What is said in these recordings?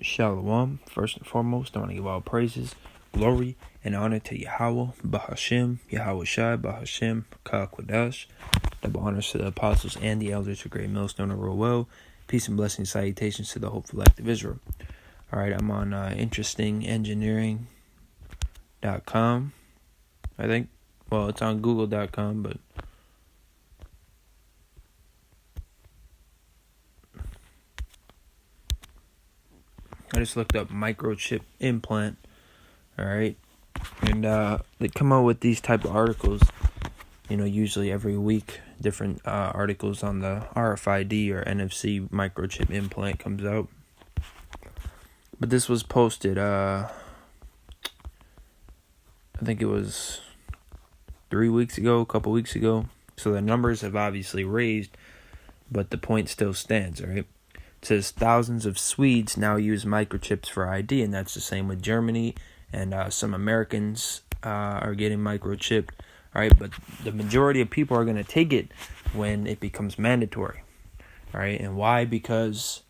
Shalom. First and foremost, I want to give all praises, glory, and honor to Yahweh, Bahashem, Yahweh Shai, Bahashem, Ka'akwadash. Double honors to the apostles and the elders of Great Millstone of Roel. Peace and blessings, salutations to the hopeful elect of Israel. All right, I'm on interestingengineering.com, I think. Well, it's on google.com, but I just looked up microchip implant, all right, and they come out with these type of articles, usually every week. Different articles on the RFID or NFC microchip implant comes out. But this was posted, I think it was 3 weeks ago, a couple weeks ago. So the numbers have obviously raised, but the point still stands, all right? It says thousands of Swedes now use microchips for ID, and that's the same with Germany, and some Americans are getting microchipped, all right? But the majority of people are going to take it when it becomes mandatory, all right? And why? Because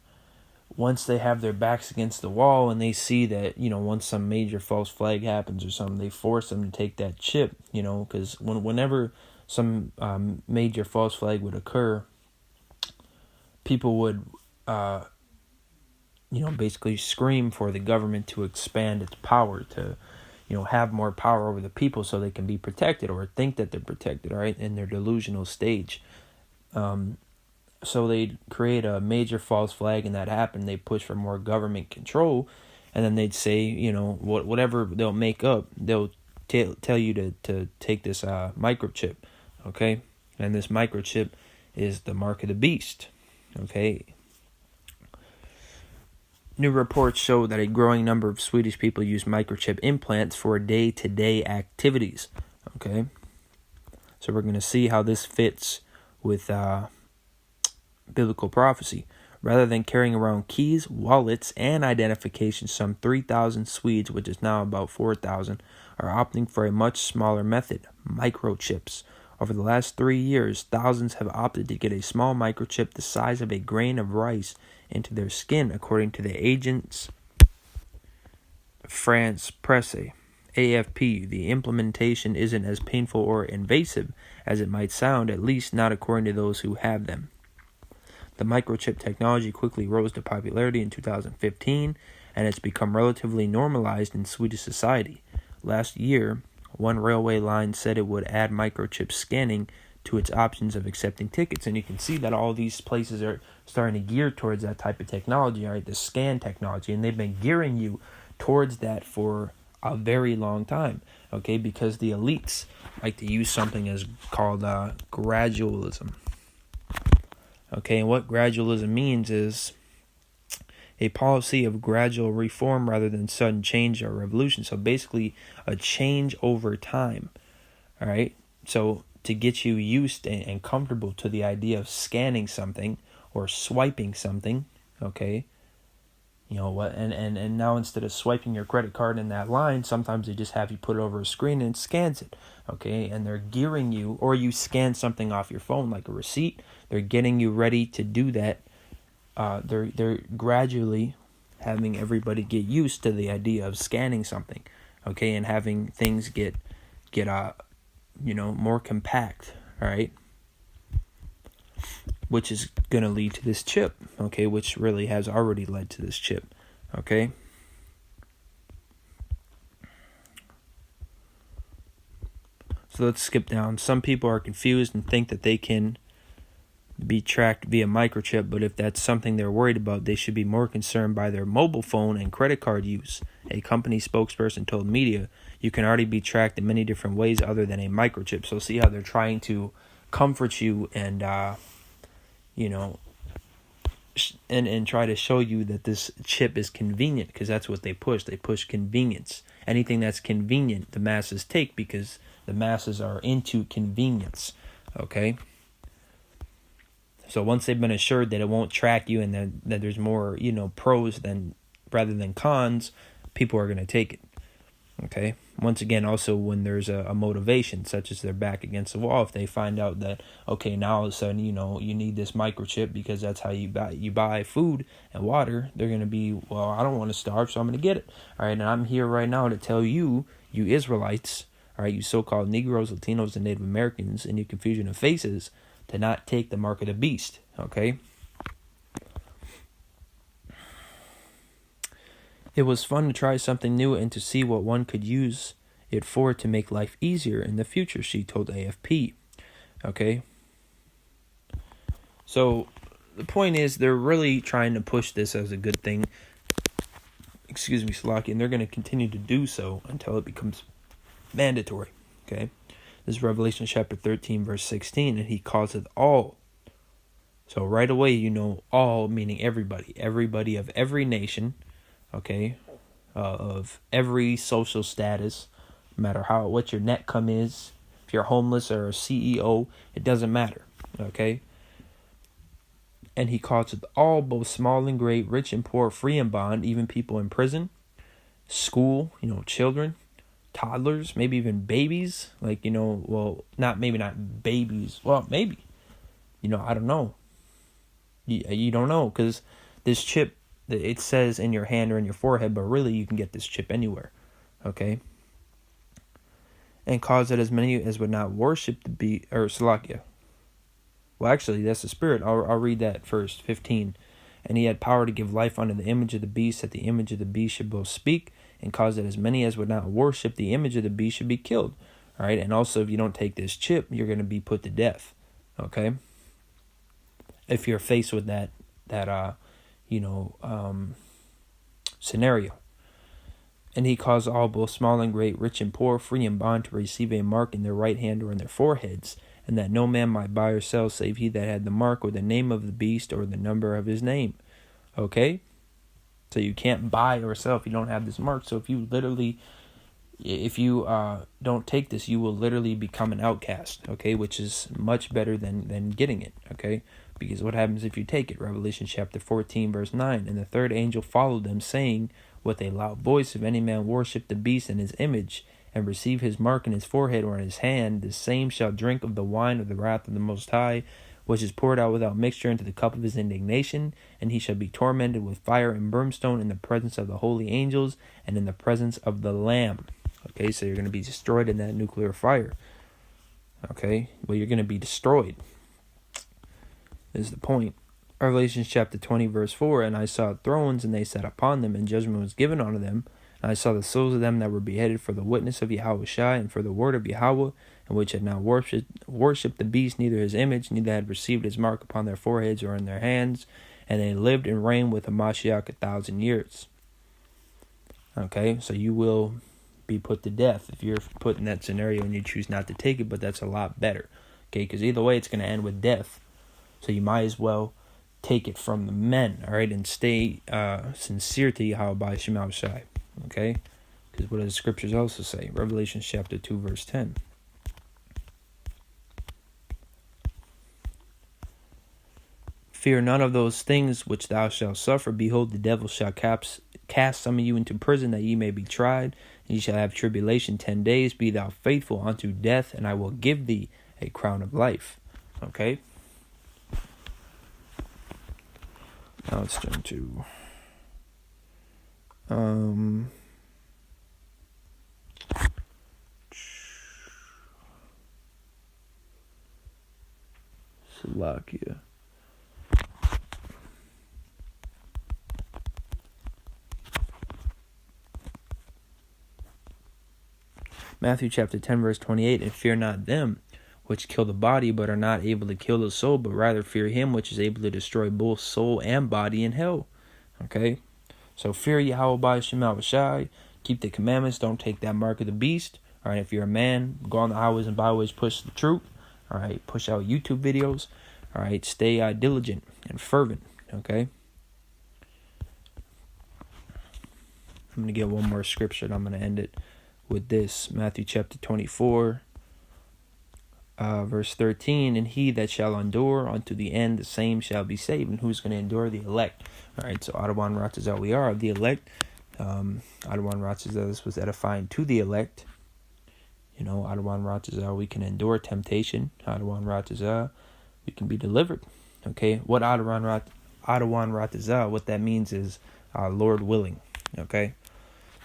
once they have their backs against the wall and they see that, once some major false flag happens or something, they force them to take that chip, because whenever some major false flag would occur, people would basically scream for the government to expand its power, to, have more power over the people so they can be protected or think that they're protected, all right, in their delusional stage. So they'd create a major false flag, and that happened. They push for more government control, and then they'd say, whatever they'll make up, they'll tell you to take this microchip, okay? And this microchip is the mark of the beast, okay? New reports show that a growing number of Swedish people use microchip implants for day-to-day activities, okay? So we're going to see how this fits with biblical prophecy. Rather than carrying around keys, wallets, and identification, some 3,000 Swedes, which is now about 4,000, are opting for a much smaller method, microchips. Over the last 3 years, thousands have opted to get a small microchip the size of a grain of rice into their skin, according to the agence France Presse, AFP. The implementation isn't as painful or invasive as it might sound, at least not according to those who have them. The microchip technology quickly rose to popularity in 2015, and it's become relatively normalized in Swedish society. Last year, one railway line said it would add microchip scanning to its options of accepting tickets. And you can see that all these places are starting to gear towards that type of technology, right? The scan technology. And they've been gearing you towards that for a very long time, okay? Because the elites like to use something as called gradualism. Okay, and what gradualism means is a policy of gradual reform rather than sudden change or revolution. So basically a change over time, all right? So to get you used and comfortable to the idea of scanning something or swiping something, okay? And now instead of swiping your credit card in that line, sometimes they just have you put it over a screen and it scans it, okay? And they're gearing you, or you scan something off your phone like a receipt. They're getting you ready to do that. They're gradually having everybody get used to the idea of scanning something, okay, and having things get more compact, all right, which is going to lead to this chip, okay, which really has already led to this chip, okay. So let's skip down. Some people are confused and think that they can be tracked via microchip, but if that's something they're worried about, they should be more concerned by their mobile phone and credit card use. A company spokesperson told media, you can already be tracked in many different ways other than a microchip. So see how they're trying to comfort you and and try to show you that this chip is convenient, because that's what they push. They push convenience. Anything that's convenient, the masses take, because the masses are into convenience, okay? So once they've been assured that it won't track you and that there's more, pros rather than cons, people are going to take it, okay? Once again, also when there's a motivation, such as they're back against the wall, if they find out that, okay, now all of a sudden, you need this microchip because that's how you buy food and water, they're going to be, well, I don't want to starve, so I'm going to get it. All right, and I'm here right now to tell you, you Israelites, all right, you so-called Negroes, Latinos, and Native Americans, and your confusion of faces, to not take the mark of the beast, okay? It was fun to try something new and to see what one could use it for to make life easier in the future, she told AFP. Okay? So, the point is, they're really trying to push this as a good thing. Excuse me, Slocky, and they're going to continue to do so until it becomes mandatory. Okay? This is Revelation chapter 13, verse 16, and he calls it all. So, right away, all meaning everybody. Everybody of every nation. Okay, of every social status, no matter what your net come is, if you're homeless or a CEO, it doesn't matter, okay? And he calls it all, both small and great, rich and poor, free and bond, even people in prison, school, children, toddlers, maybe even babies, maybe not babies, well, maybe, I don't know. You don't know, because this chip, it says in your hand or in your forehead, but really you can get this chip anywhere, okay? And cause that as many as would not worship the beast, or Salakia. Well, actually, that's the spirit. I'll read that first, 15. And he had power to give life unto the image of the beast, that the image of the beast should both speak, and cause that as many as would not worship the image of the beast should be killed. All right, and also if you don't take this chip, you're going to be put to death, okay? If you're faced with that scenario. And he caused all, both small and great, rich and poor, free and bond, to receive a mark in their right hand or in their foreheads, and that no man might buy or sell save he that had the mark or the name of the beast or the number of his name. Okay? So you can't buy or sell if you don't have this mark. So if you don't take this, you will literally become an outcast, okay? Which is much better than getting it, okay? Because what happens if you take it? Revelation chapter 14, verse 9. And the third angel followed them, saying with a loud voice, if any man worship the beast and his image, and receive his mark in his forehead or in his hand, the same shall drink of the wine of the wrath of the Most High, which is poured out without mixture into the cup of his indignation, and he shall be tormented with fire and brimstone in the presence of the holy angels and in the presence of the Lamb. Okay, so you're going to be destroyed in that nuclear fire. Okay, well, you're going to be destroyed. Is the point. Revelation chapter 20, verse 4, and I saw thrones, and they sat upon them, and judgment was given unto them. And I saw the souls of them that were beheaded for the witness of Yahushua, and for the word of Yahweh, and which had not worshipped the beast, neither his image, neither had received his mark upon their foreheads or in their hands, and they lived and reigned with Hamashiach 1,000 years. Okay, so you will be put to death if you're put in that scenario and you choose not to take it, but that's a lot better. Okay, because either way it's going to end with death. So you might as well take it from the men, all right, and stay sincere to Yahweh Shema Shai, okay? Because what does the scriptures also say? Revelation chapter 2, verse 10. Fear none of those things which thou shalt suffer. Behold, the devil shall cast some of you into prison, that ye may be tried, and ye shall have tribulation 10 days. Be thou faithful unto death, and I will give thee a crown of life. Okay? Now let's turn to Slovakia. Matthew chapter 10, verse 28, and fear not them which kill the body, but are not able to kill the soul, but rather fear him which is able to destroy both soul and body in hell. Okay? So fear Yahweh Shema Shai, keep the commandments, don't take that mark of the beast. Alright, if you're a man, go on the highways and byways, push the truth. Alright, push out YouTube videos. Alright, stay diligent and fervent. Okay? I'm going to get one more scripture and I'm going to end it with this. Matthew chapter 24, verse 13, and he that shall endure unto the end, the same shall be saved. And who's going to endure? The elect. All right, so Adawan Ratazal, we are of the elect. Adawan Ratazah, this was edifying to the elect. Adawan Ratazah, we can endure temptation. Adawan Ratazah, we can be delivered. Okay, what Adawan Ratazah, what that means is Lord willing. Okay,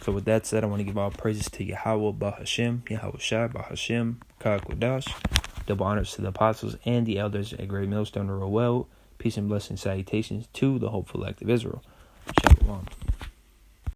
so with that said, I want to give all praises to Yahweh Bahashem, Yahweh Shai Bahashem, Kakwadash. Double honors to the apostles and the elders at Great Millstone Roel. Peace and blessing salutations to the hopeful elect of Israel. Shalom.